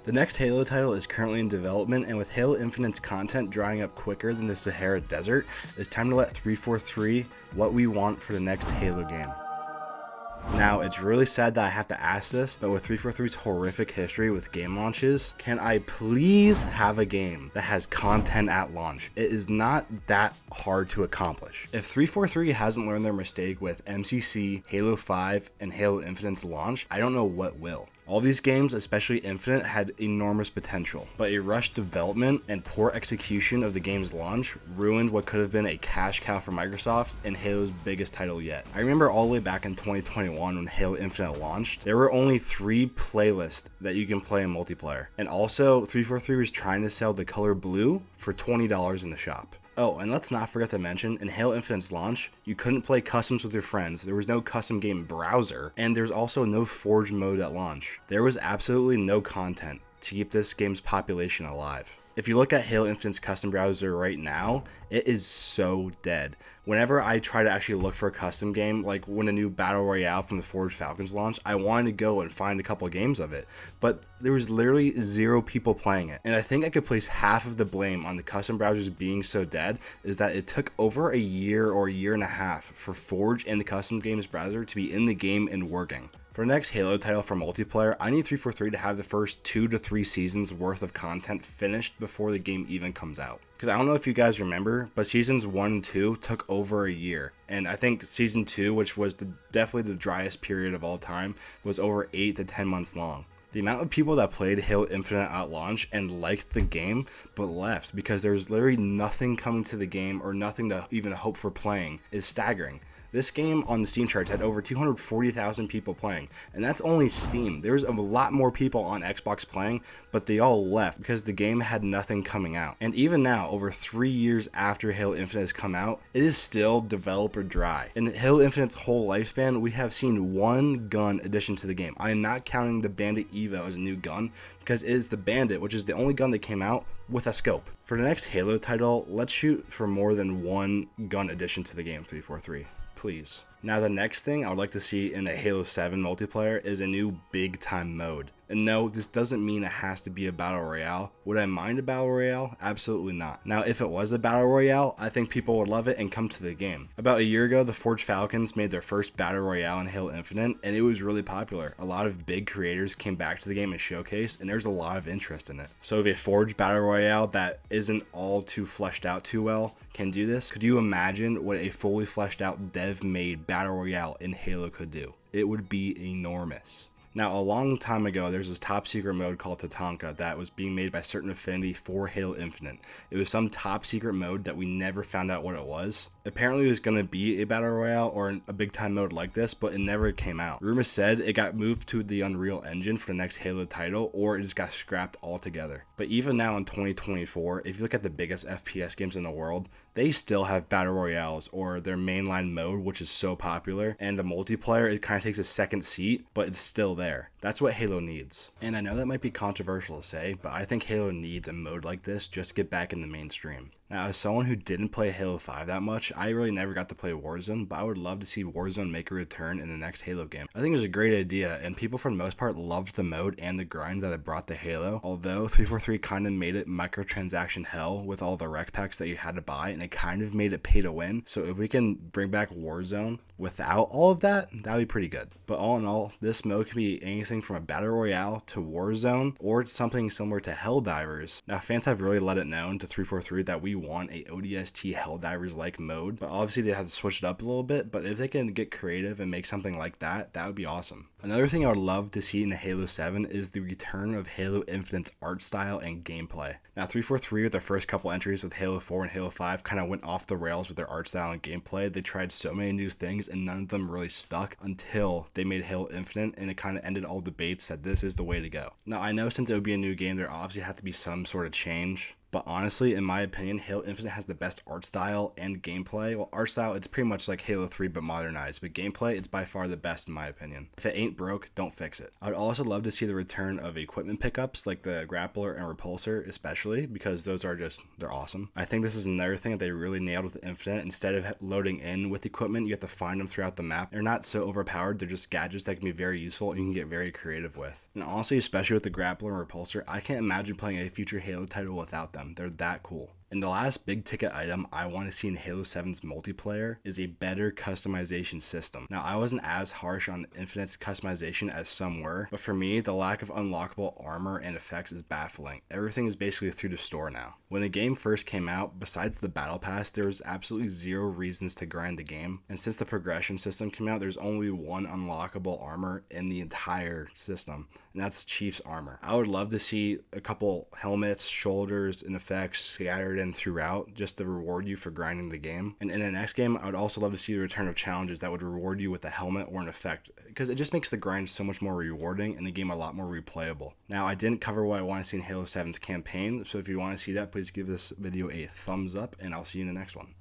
The next Halo title is currently in development, and with Halo Infinite's content drying up quicker than the Sahara Desert, it's time to let 343 what we want for the next Halo game. Now, it's really sad that I have to ask this, but with 343's horrific history with game launches, can I please have a game that has content at launch? It is not that hard to accomplish. If 343 hasn't learned their mistake with MCC, Halo 5, and Halo Infinite's launch, I don't know what will. All these games, especially Infinite, had enormous potential, but a rushed development and poor execution of the game's launch ruined what could have been a cash cow for Microsoft and Halo's biggest title yet. I remember all the way back in 2021 when Halo Infinite launched, there were only 3 playlists that you can play in multiplayer, and also 343 was trying to sell the color blue for $20 in the shop. Oh, and let's not forget to mention, in Halo Infinite's launch, you couldn't play customs with your friends, there was no custom game browser, and there's also no Forge mode at launch. There was absolutely no content to keep this game's population alive. If you look at Halo Infinite's custom browser right now, it is so dead. Whenever I try to actually look for a custom game, like when a new Battle Royale from the Forged Falcons launched, I wanted to go and find a couple games of it, but there was literally 0 people playing it. And I think I could place half of the blame on the custom browsers being so dead is that it took over a year or a year and a half for Forge and the custom games browser to be in the game and working. For the next Halo title for multiplayer, I need 343 to have the first 2 to 3 seasons worth of content finished before the game even comes out. Because I don't know if you guys remember, but seasons 1 and 2 took over a year. And I think season 2, which was definitely the driest period of all time, was over 8 to 10 months long. The amount of people that played Halo Infinite at launch and liked the game but left because there was literally nothing coming to the game or nothing to even hope for playing is staggering. This game on the Steam charts had over 240,000 people playing, and that's only Steam. There's a lot more people on Xbox playing, but they all left because the game had nothing coming out. And even now, over 3 years after Halo Infinite has come out, it is still developer dry. In Halo Infinite's whole lifespan, we have seen 1 gun addition to the game. I am not counting the Bandit Evo as a new gun, because it is the Bandit, which is the only gun that came out with a scope. For the next Halo title, let's shoot for more than 1 gun addition to the game, 343. Please. Now the next thing I would like to see in the Halo 7 multiplayer is a new big time mode. And no, this doesn't mean it has to be a battle royale. Would I mind a battle royale? Absolutely not. Now if it was a battle royale, I think people would love it and come to the game. About a year ago, the Forged Falcons made their first battle royale in Halo Infinite, and it was really popular. A lot of big creators came back to the game and showcased, and there's a lot of interest in it. So if a Forged battle royale that isn't all too fleshed out too well can do this, could you imagine what a fully fleshed out dev-made battle royale in Halo could do? It would be enormous. Now, a long time ago, there's this top secret mode called Tatanka that was being made by Certain Affinity for Halo Infinite. It was some top secret mode that we never found out what it was. Apparently it was going to be a battle royale or a big time mode like this, but it never came out. Rumors said it got moved to the Unreal Engine for the next Halo title, or it just got scrapped altogether. But even now in 2024, if you look at the biggest FPS games in the world, they still have battle royales or their mainline mode, which is so popular, and the multiplayer, it kind of takes a second seat, but it's still there. That's what Halo needs. And I know that might be controversial to say, but I think Halo needs a mode like this just to get back in the mainstream. Now, as someone who didn't play Halo 5 that much, I really never got to play Warzone, but I would love to see Warzone make a return in the next Halo game. I think it was a great idea, and people for the most part loved the mode and the grind that it brought to Halo, although 343 kind of made it microtransaction hell with all the rec packs that you had to buy, and it kind of made it pay to win. So if we can bring back Warzone without all of that, that would be pretty good. But all in all, this mode can be anything from a battle royale to Warzone or something similar to Helldivers. Now, fans have really let it known to 343 that we want a ODST Helldivers like mode, but obviously they have to switch it up a little bit. But if they can get creative and make something like that, that would be awesome. Another thing I would love to see in the Halo 7 is the return of Halo Infinite's art style and gameplay. Now 343 with their first couple entries with Halo 4 and Halo 5 kind of went off the rails with their art style and gameplay. They tried so many new things and none of them really stuck until they made Halo Infinite, and it kind of ended all debates that this is the way to go. Now I know since it would be a new game, there obviously had to be some sort of change. But honestly, in my opinion, Halo Infinite has the best art style and gameplay. Well, art style, it's pretty much like Halo 3 but modernized, but gameplay, it's by far the best in my opinion. If it ain't broke, don't fix it. I would also love to see the return of equipment pickups like the grappler and repulsor, especially because those are just, they're awesome. I think this is another thing that they really nailed with Infinite. Instead of loading in with equipment, you have to find them throughout the map. They're not so overpowered, they're just gadgets that can be very useful and you can get very creative with. And honestly, especially with the grappler and repulsor, I can't imagine playing a future Halo title without them. They're that cool. And the last big ticket item I want to see in Halo 7's multiplayer is a better customization system. Now, I wasn't as harsh on Infinite's customization as some were, but for me, the lack of unlockable armor and effects is baffling. Everything is basically through the store now. When the game first came out, besides the battle pass, there was absolutely zero reasons to grind the game. And since the progression system came out, there's only one unlockable armor in the entire system, and that's Chief's armor. I would love to see a couple helmets, shoulders, and effects scattered in throughout just to reward you for grinding the game. And in the next game, I would also love to see the return of challenges that would reward you with a helmet or an effect, because it just makes the grind so much more rewarding and the game a lot more replayable. Now, I didn't cover what I want to see in Halo 7's campaign, so if you want to see that, please give this video a thumbs up, and I'll see you in the next one.